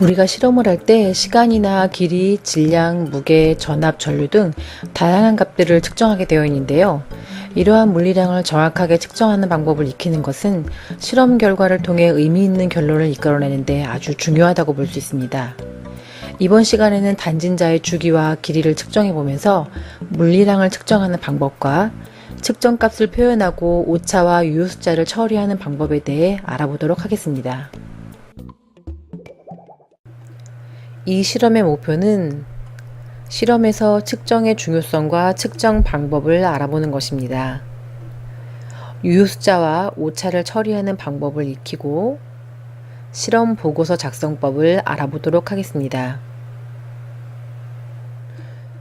우리가 실험을 할 때 시간이나 길이, 질량, 무게, 전압, 전류 등 다양한 값들을 측정하게 되어 있는데요. 이러한 물리량을 정확하게 측정하는 방법을 익히는 것은 실험 결과를 통해 의미 있는 결론을 이끌어내는 데 아주 중요하다고 볼 수 있습니다. 이번 시간에는 단진자의 주기와 길이를 측정해 보면서 물리량을 측정하는 방법과 측정값을 표현하고 오차와 유효숫자를 처리하는 방법에 대해 알아보도록 하겠습니다. 이 실험의 목표는 실험에서 측정의 중요성과 측정 방법을 알아보는 것입니다. 유효숫자와 오차를 처리하는 방법을 익히고 실험 보고서 작성법을 알아보도록 하겠습니다.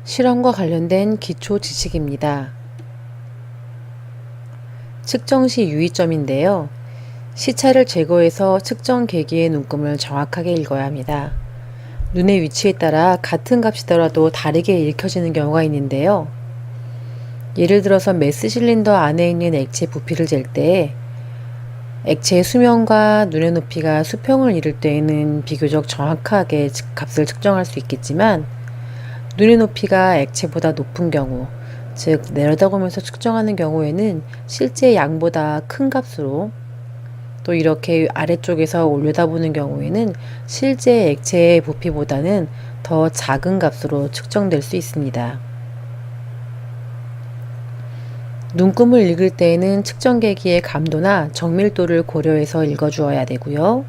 실험과 관련된 기초 지식입니다. 측정 시 유의점인데요. 시차를 제거해서 측정 계기의 눈금을 정확하게 읽어야 합니다. 눈의 위치에 따라 같은 값이더라도 다르게 읽혀지는 경우가 있는데요. 예를 들어서 메스 실린더 안에 있는 액체 부피를 잴 때 액체의 수명과 눈의 높이가 수평을 이룰 때에는 비교적 정확하게 값을 측정할 수 있겠지만 눈의 높이가 액체보다 높은 경우, 즉 내려다보면서 측정하는 경우에는 실제 양보다 큰 값으로, 또 이렇게 아래쪽에서 올려다보는 경우에는 실제 액체의 부피보다는 더 작은 값으로 측정될 수 있습니다. 눈금을 읽을 때에는 측정계기의 감도나 정밀도를 고려해서 읽어주어야 되고요.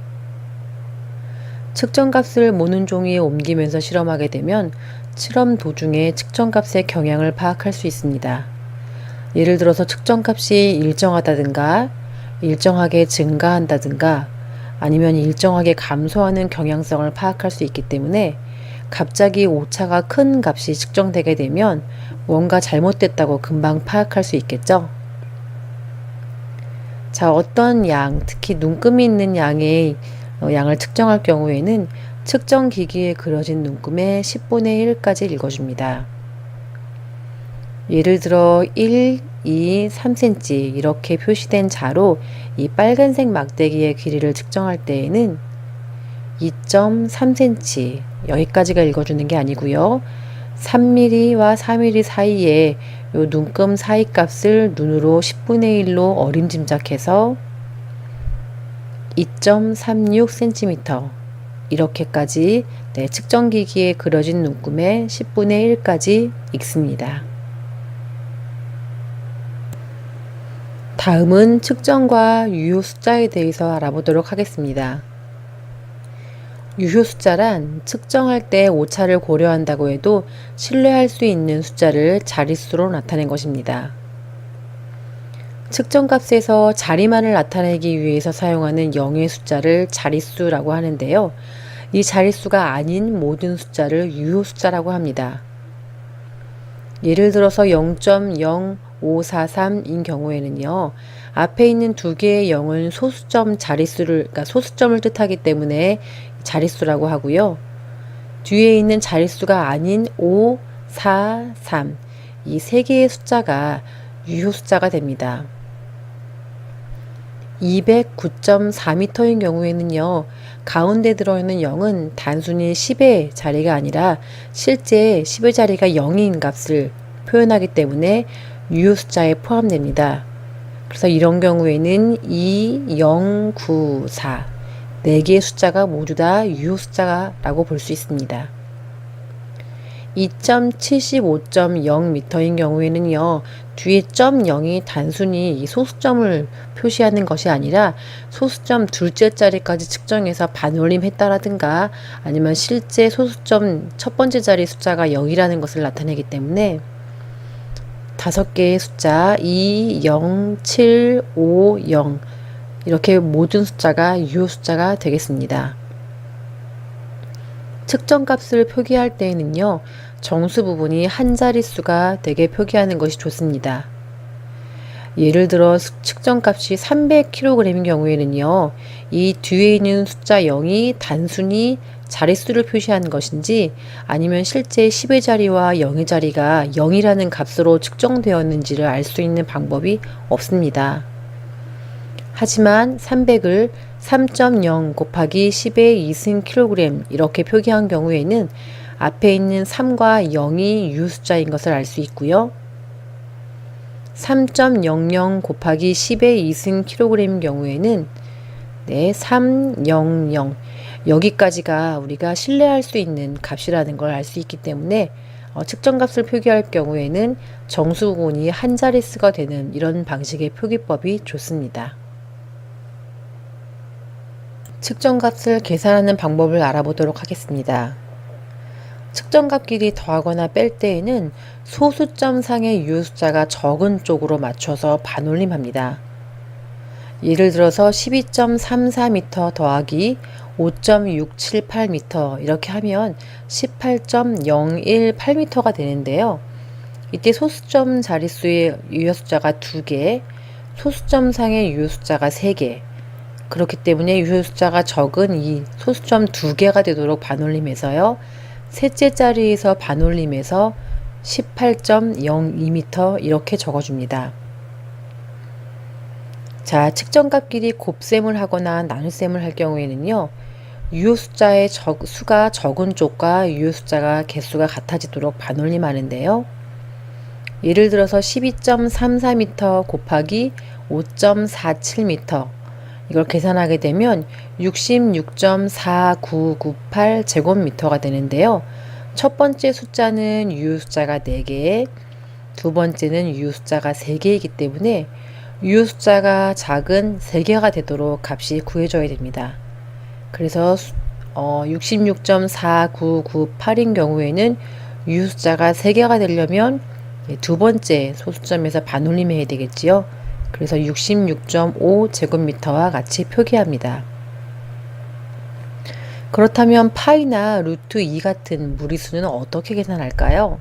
측정값을 모는 종이에 옮기면서 실험하게 되면 실험 도중에 측정값의 경향을 파악할 수 있습니다. 예를 들어서 측정값이 일정하다든가 일정하게 증가한다든가 아니면 일정하게 감소하는 경향성을 파악할 수 있기 때문에 갑자기 오차가 큰 값이 측정되게 되면 뭔가 잘못됐다고 금방 파악할 수 있겠죠. 자, 어떤 양, 특히 눈금이 있는 양의 양을 측정할 경우에는 측정 기기에 그려진 눈금의 10분의 1까지 읽어줍니다. 예를 들어 1, 2, 3cm 이렇게 표시된 자로 이 빨간색 막대기의 길이를 측정할 때에는 2.3cm 여기까지가 읽어주는 게 아니고요. 3mm와 4mm 사이에 요 눈금 사이 값을 눈으로 10분의 1로 어림짐작해서 2.36cm 이렇게까지 측정기기에 그려진 눈금의 10분의 1까지 읽습니다. 다음은 측정과 유효숫자에 대해서 알아보도록 하겠습니다. 유효숫자란 측정할 때 오차를 고려한다고 해도 신뢰할 수 있는 숫자를 자릿수로 나타낸 것입니다. 측정값에서 자리만을 나타내기 위해서 사용하는 0의 숫자를 자릿수라고 하는데요. 이 자릿수가 아닌 모든 숫자를 유효숫자라고 합니다. 예를 들어서 0.0543인 경우에는요. 앞에 있는 두 개의 0은 소수점 그러니까 소수점을 뜻하기 때문에 자릿수라고 하고요. 뒤에 있는 자릿수가 아닌 5, 4, 3 이 세 개의 숫자가 유효숫자가 됩니다. 209.4m인 경우에는요. 가운데 들어있는 0은 단순히 10의 자리가 아니라 실제 10의 자리가 0인 값을 표현하기 때문에 유효숫자에 포함됩니다. 그래서 이런 경우에는 2, 0, 9, 4 4개의 숫자가 모두 다 유효숫자라고 볼 수 있습니다. 2.75.0m인 경우에는요. 뒤에 점 0이 단순히 이 소수점을 표시하는 것이 아니라 소수점 둘째 자리까지 측정해서 반올림했다라든가 아니면 실제 소수점 첫 번째 자리 숫자가 0이라는 것을 나타내기 때문에 5개의 숫자 2, 0, 7, 5, 0 이렇게 모든 숫자가 유효숫자가 되겠습니다. 측정값을 표기할 때에는요. 정수 부분이 한 자릿수가 되게 표기하는 것이 좋습니다. 예를 들어 측정값이 300kg인 경우에는요. 이 뒤에 있는 숫자 0이 단순히 자릿수를 표시하는 것인지 아니면 실제 10의 자리와 0의 자리가 0이라는 값으로 측정되었는지를 알 수 있는 방법이 없습니다. 하지만 300을 3.0 곱하기 10의 2승 kg 이렇게 표기한 경우에는 앞에 있는 3과 0이 유효숫자인 것을 알 수 있고요. 3.00 곱하기 10의 2승 kg인 경우에는 300 여기까지가 우리가 신뢰할 수 있는 값이라는 걸 알 수 있기 때문에 측정값을 표기할 경우에는 정수분이 한 자릿수가 되는 이런 방식의 표기법이 좋습니다. 측정값을 계산하는 방법을 알아보도록 하겠습니다. 측정값끼리 더하거나 뺄 때에는 소수점상의 유효숫자가 적은 쪽으로 맞춰서 반올림합니다. 예를 들어서 12.34m 더하기 5.678m 이렇게 하면 18.018m가 되는데요. 이때 소수점 자릿수의 유효숫자가 2개, 소수점상의 유효숫자가 3개, 그렇기 때문에 유효숫자가 적은 이 소수점 2개가 되도록 반올림해서요. 셋째 자리에서 반올림해서 18.02m 이렇게 적어줍니다. 자, 측정값끼리 곱셈을 하거나 나눗셈을 할 경우에는요. 유효숫자의 수가 적은 쪽과 유효숫자가 개수가 같아지도록 반올림하는데요. 예를 들어서 12.34m 곱하기 5.47m 이걸 계산하게 되면 66.4998 제곱미터가 되는데요. 첫 번째 숫자는 유효숫자가 4개, 두 번째는 유효숫자가 3개이기 때문에 유효숫자가 작은 3개가 되도록 값이 구해져야 됩니다. 그래서 66.4998인 경우에는 유효숫자가 3개가 되려면 두 번째 소수점에서 반올림해야 되겠지요. 그래서 66.5 제곱미터와 같이 표기합니다. 그렇다면 파이나 루트 2 같은 무리수는 어떻게 계산할까요?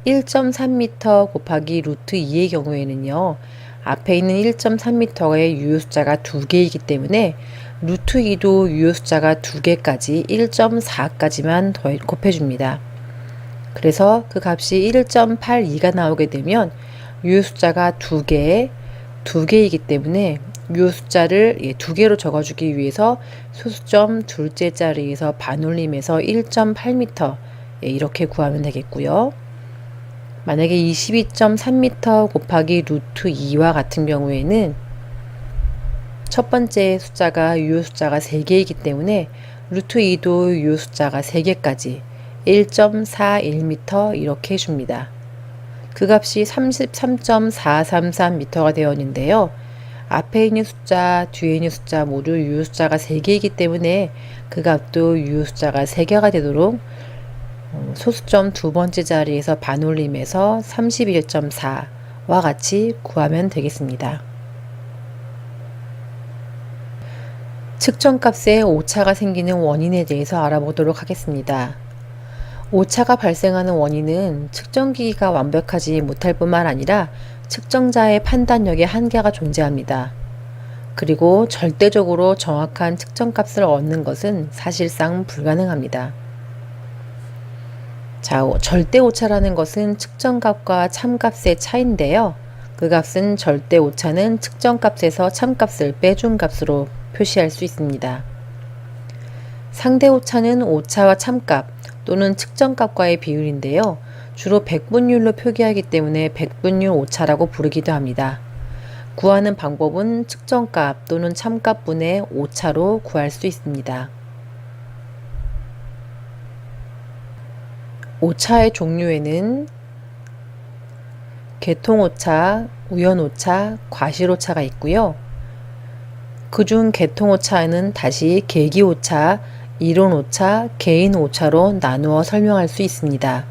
1.3m 곱하기 루트 2의 경우에는요. 앞에 있는 1.3m의 유효숫자가 2개이기 때문에 루트 2도 유효숫자가 2개까지 1.4까지만 곱해줍니다. 그래서 그 값이 1.82가 나오게 되면 유효숫자가 2개이기 때문에 유효숫자를 2개로 적어주기 위해서 소수점 둘째 자리에서 반올림해서 1.8m 이렇게 구하면 되겠고요. 만약에 22.3m 곱하기 루트 2와 같은 경우에는 첫 번째 숫자가 유효숫자가 3개이기 때문에 루트 2도 유효숫자가 3개까지 1.41m 이렇게 해줍니다. 그 값이 33.433m가 되었는데요. 앞에 있는 숫자, 뒤에 있는 숫자 모두 유효숫자가 3개이기 때문에 그 값도 유효숫자가 3개가 되도록 소수점 두 번째 자리에서 반올림해서 31.4와 같이 구하면 되겠습니다. 측정값에 오차가 생기는 원인에 대해서 알아보도록 하겠습니다. 오차가 발생하는 원인은 측정기기가 완벽하지 못할 뿐만 아니라 측정자의 판단력에 한계가 존재합니다. 그리고 절대적으로 정확한 측정값을 얻는 것은 사실상 불가능합니다. 자, 절대 오차라는 것은 측정값과 참값의 차이인데요. 그 값은 절대 오차는 측정값에서 참값을 빼준 값으로 표시할 수 있습니다. 상대 오차는 오차와 참값 또는 측정값과의 비율인데요. 주로 백분율로 표기하기 때문에 백분율 오차라고 부르기도 합니다. 구하는 방법은 측정값 또는 참값분의 오차로 구할 수 있습니다. 오차의 종류에는 개통오차, 우연오차, 과실오차가 있고요. 그중 개통오차는 다시 계기오차, 이론오차, 개인오차로 나누어 설명할 수 있습니다.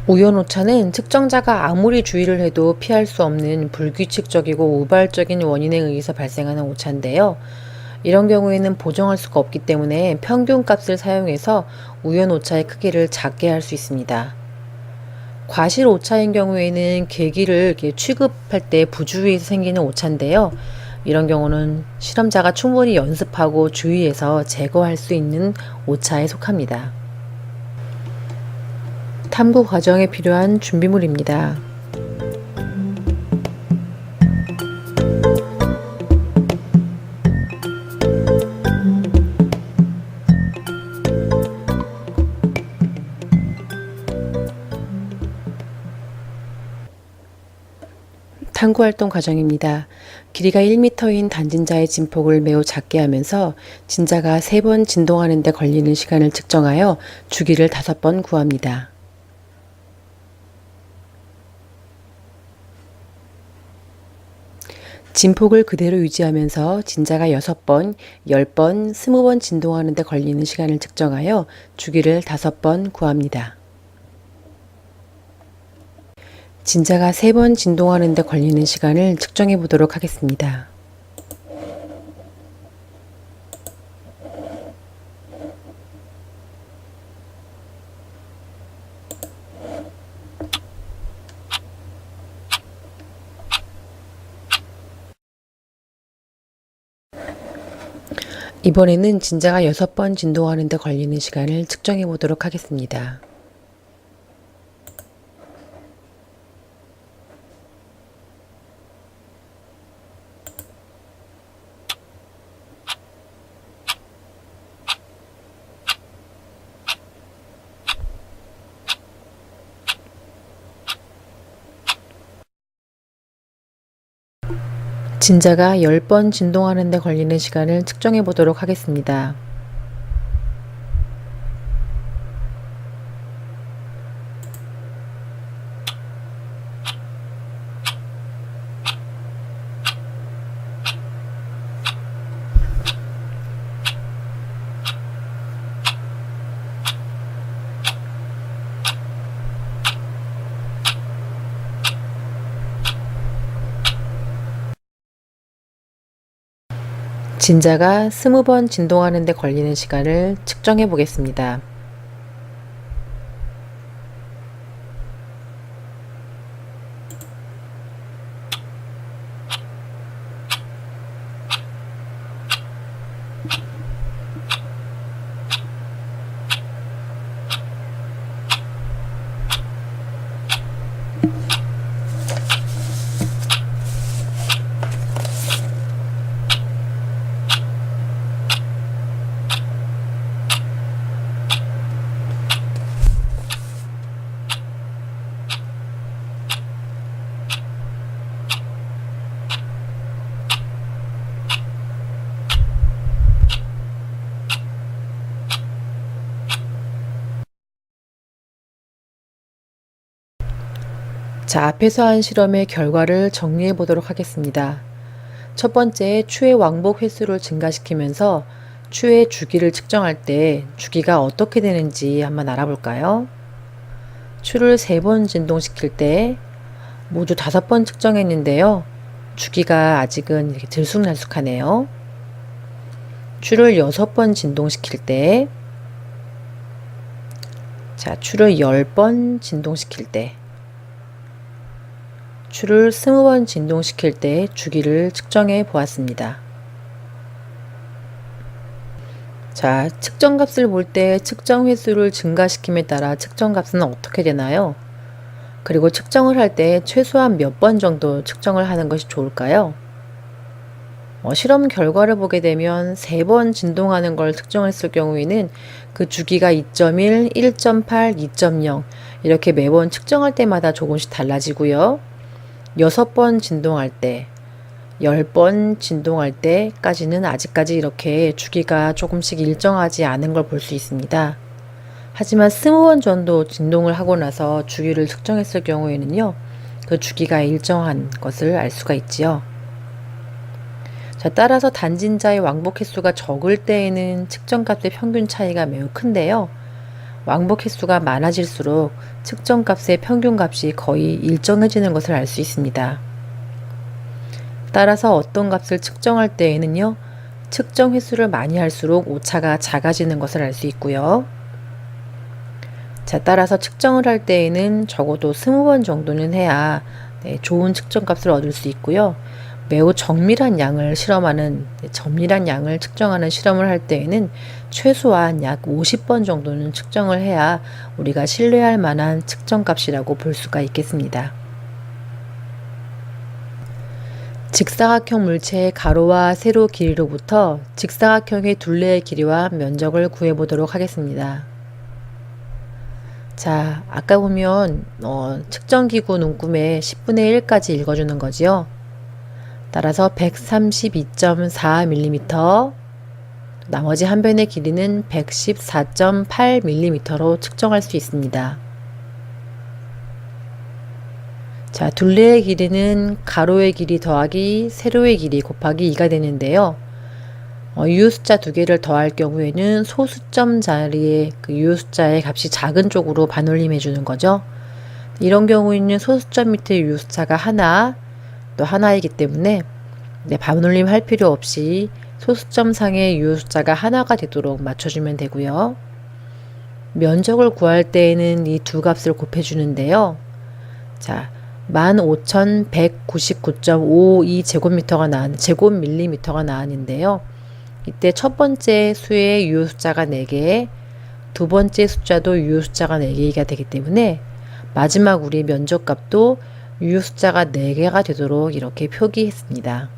우연오차는 측정자가 아무리 주의를 해도 피할 수 없는 불규칙적이고 우발적인 원인에 의해서 발생하는 오차인데요. 이런 경우에는 보정할 수가 없기 때문에 평균값을 사용해서 우연오차의 크기를 작게 할 수 있습니다. 과실오차인 경우에는 계기를 취급할 때 부주의해서 생기는 오차인데요. 이런 경우는 실험자가 충분히 연습하고 주의해서 제거할 수 있는 오차에 속합니다. 탐구 과정에 필요한 준비물입니다. 탐구활동 과정입니다. 길이가 1m인 단진자의 진폭을 매우 작게 하면서 진자가 3번 진동하는 데 걸리는 시간을 측정하여 주기를 5번 구합니다. 진폭을 그대로 유지하면서 진자가 6번, 10번, 20번 진동하는 데 걸리는 시간을 측정하여 주기를 5번 구합니다. 진자가 3번 진동하는 데 걸리는 시간을 측정해 보도록 하겠습니다. 이번에는 진자가 6번 진동하는 데 걸리는 시간을 측정해 보도록 하겠습니다. 진자가 10번 진동하는 데 걸리는 시간을 측정해 보도록 하겠습니다. 진자가 20번 진동하는 데 걸리는 시간을 측정해 보겠습니다. 자, 앞에서 한 실험의 결과를 정리해 보도록 하겠습니다. 첫 번째, 추의 왕복 횟수를 증가시키면서 추의 주기를 측정할 때 주기가 어떻게 되는지 한번 알아볼까요? 추를 3번 진동시킬 때 모두 5번 측정했는데요. 주기가 아직은 이렇게 들쑥날쑥하네요. 추를 6번 진동시킬 때, 자, 추를 10번 진동시킬 때, 추를 20번 진동시킬 때 주기를 측정해 보았습니다. 자, 측정값을 볼 때 측정 횟수를 증가시킴에 따라 측정값은 어떻게 되나요? 그리고 측정을 할 때 최소한 몇 번 정도 측정을 하는 것이 좋을까요? 실험 결과를 보게 되면 3번 진동하는 걸 측정했을 경우에는 그 주기가 2.1, 1.8, 2.0 이렇게 매번 측정할 때마다 조금씩 달라지고요. 6번 진동할 때, 10번 진동할 때까지는 아직까지 이렇게 주기가 조금씩 일정하지 않은 걸 볼 수 있습니다. 하지만 20번 정도 진동을 하고 나서 주기를 측정했을 경우에는요, 그 주기가 일정한 것을 알 수가 있지요. 자, 따라서 단진자의 왕복 횟수가 적을 때에는 측정값의 평균 차이가 매우 큰데요. 왕복 횟수가 많아질수록 측정값의 평균값이 거의 일정해지는 것을 알 수 있습니다. 따라서 어떤 값을 측정할 때에는요, 측정 횟수를 많이 할수록 오차가 작아지는 것을 알 수 있고요. 자, 따라서 측정을 할 때에는 적어도 20번 정도는 해야 좋은 측정값을 얻을 수 있고요. 매우 정밀한 양을 측정하는 실험을 할 때에는 최소한 약 50번 정도는 측정을 해야 우리가 신뢰할 만한 측정값이라고 볼 수가 있겠습니다. 직사각형 물체의 가로와 세로 길이로부터 직사각형의 둘레의 길이와 면적을 구해보도록 하겠습니다. 자, 아까 보면 측정기구 눈금에 10분의 1까지 읽어주는 거지요. 따라서 132.4mm, 나머지 한 변의 길이는 114.8mm로 측정할 수 있습니다. 자, 둘레의 길이는 가로의 길이 더하기 세로의 길이 곱하기 2가 되는데요. 유효숫자 두 개를 더할 경우에는 소수점 자리에 그 유효숫자의 값이 작은 쪽으로 반올림 해주는 거죠. 이런 경우에는 소수점 밑에 유효숫자가 하나, 또 하나이기 때문에 반올림 할 필요 없이 소수점 상의 유효숫자가 하나가 되도록 맞춰주면 되고요. 면적을 구할 때에는 이 두 값을 곱해주는데요. 자, 15,199.52 제곱밀리미터가 나왔는데요. 이때 첫 번째 수의 유효숫자가 4개, 두 번째 숫자도 유효숫자가 4개가 되기 때문에 마지막 우리 면적값도 유효숫자가 4개가 되도록 이렇게 표기했습니다.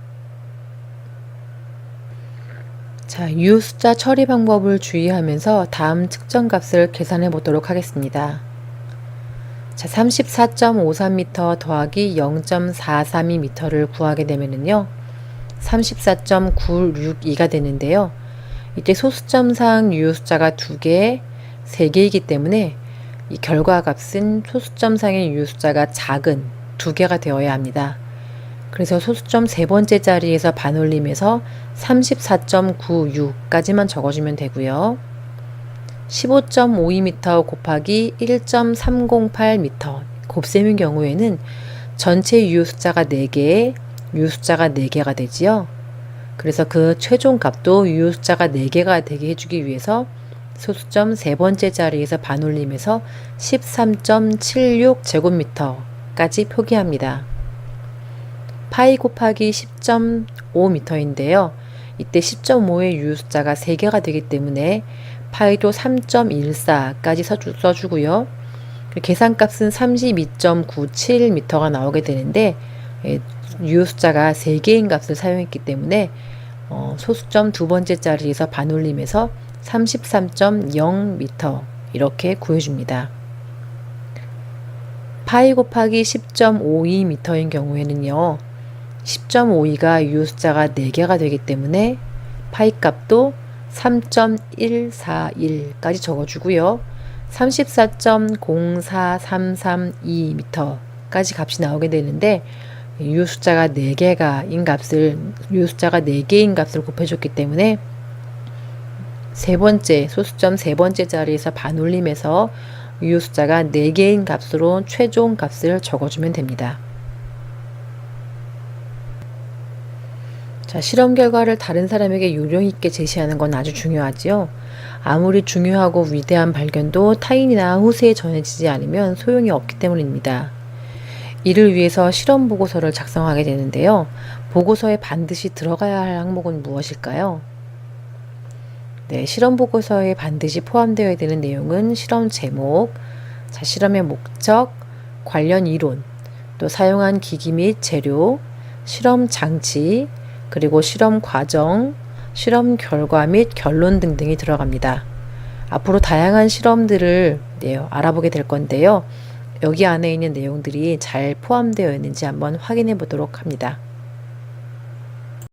자, 유효숫자 처리 방법을 주의하면서 다음 측정값을 계산해 보도록 하겠습니다. 자, 34.53m 더하기 0.432m를 구하게 되면은요, 34.962가 되는데요. 이때 소수점상 유효숫자가 2개, 3개이기 때문에 이 결과값은 소수점상의 유효숫자가 작은 2개가 되어야 합니다. 그래서 소수점 세 번째 자리에서 반올림해서 34.96까지만 적어주면 되고요. 15.52m 곱하기 1.308m 곱셈인 경우에는 전체 유효숫자가 4개, 유효숫자가 4개가 되지요. 그래서 그 최종값도 유효숫자가 4개가 되게 해주기 위해서 소수점 세 번째 자리에서 반올림해서 13.76제곱미터까지 표기합니다. 파이 곱하기 10.5m인데요. 이때 10.5의 유효숫자가 3개가 되기 때문에 파이도 3.14까지 써주고요. 계산값은 32.97m가 나오게 되는데 유효숫자가 3개인 값을 사용했기 때문에 소수점 두 번째 자리에서 반올림해서 33.0m 이렇게 구해줍니다. 파이 곱하기 10.52m인 경우에는요. 10.52가 유효숫자가 4개가 되기 때문에 파이 값도 3.141까지 적어주고요. 34.04332m까지 값이 나오게 되는데 유효숫자가 4개인 값을 곱해줬기 때문에 소수점 세 번째 자리에서 반올림해서 유효숫자가 4개인 값으로 최종 값을 적어주면 됩니다. 자, 실험 결과를 다른 사람에게 요령 있게 제시하는 건 아주 중요하지요. 아무리 중요하고 위대한 발견도 타인이나 후세에 전해지지 않으면 소용이 없기 때문입니다. 이를 위해서 실험 보고서를 작성하게 되는데요. 보고서에 반드시 들어가야 할 항목은 무엇일까요? 네, 실험 보고서에 반드시 포함되어야 되는 내용은 실험 제목, 자, 실험의 목적, 관련 이론, 또 사용한 기기 및 재료, 실험 장치, 그리고 실험 과정, 실험 결과 및 결론 등등이 들어갑니다. 앞으로 다양한 실험들을 알아보게 될 건데요. 여기 안에 있는 내용들이 잘 포함되어 있는지 한번 확인해 보도록 합니다.